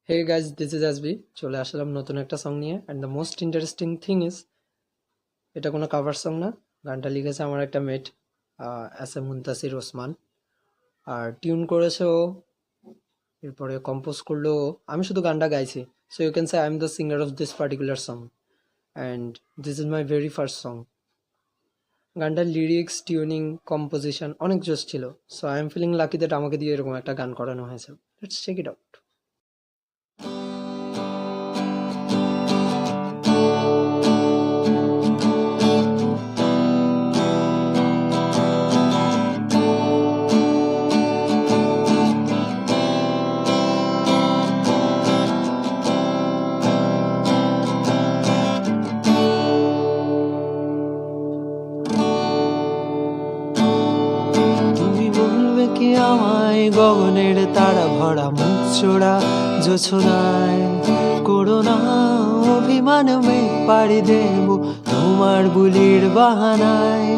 Hey guys, this is SB. চলে আসলাম নতুন একটা সং নিয়ে and the most interesting thing is এটা কোনো কাভার সং না। গানটা লিখেছে আমার একটা mate S A Muntasir Osman, আর টিউন করেছে ও, এরপরে কম্পোজ করলো ও। আমি শুধু গানটা গাইছি। So you can say I am the singer of this particular song and this is my very first song. গানটার লিরিক্স, টিউনিং, কম্পোজিশন অনেক জোস ছিল। So I am feeling lucky that আমাকে দিয়ে এরকম একটা গান করানো হয়েছে। Let's check it out. কি আমায় গগনের তারা ভরা মুখ চোরা জোছনায় করোনা অভিমান মেঘ পাড়ি দেব তোমার বুলির বাহানায়।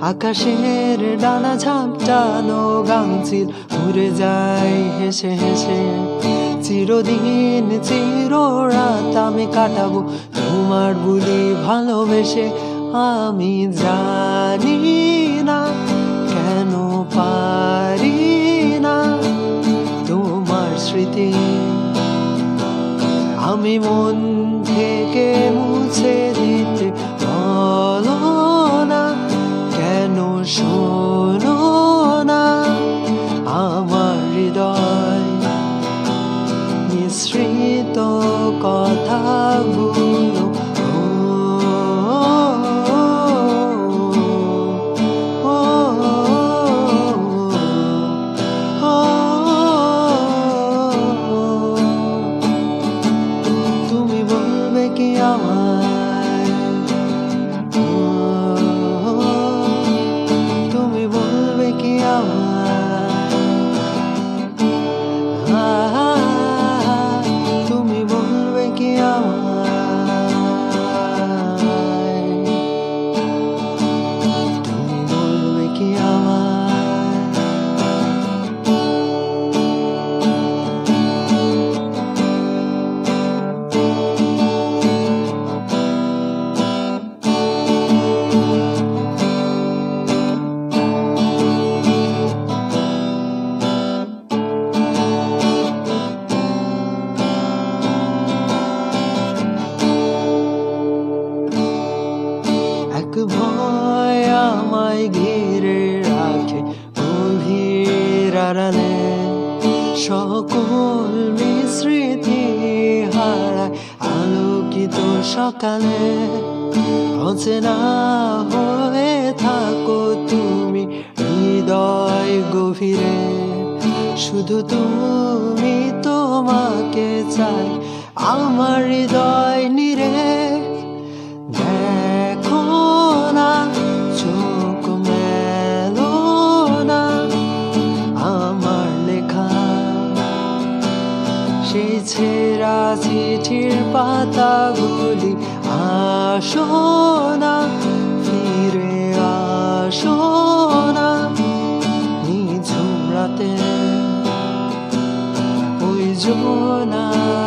আকাশের ডানা ঝাপটানো গাংচিল উড়ে যায় হেসে হেসে, চিরদিন চিররাত আমি কাটাবো তোমার বুলি ভালোবেসে। আমি জানি না কেন পারি না তোমার স্মৃতি আমি মন থেকে মুছে দিতে, বলো না কেন শোনো না আমার হৃদয় মিশ্রিত কথাগুলো। তুমি বলবে কি আমায়, তুমি বলবে কি আমায়, তুমি বলবে কি আমায়। এক ভয় আমায় ঘিরে রাখে গভীর আড়ালে, সকল স্মৃতি হারায় আলোকিত সকালে। অচেনা হয়ে থাকো তুমি হৃদয় গভীরে, শুধু তুমি তোমাকে চাই আমার হৃদয় নিরে। দেখো না চোখ মেলো না আমার লেখা সেই ছেঁড়া চিঠির পাতাগুলি, আসো না ফিরে আসো না নিঝুম রাতে ওই জোনাক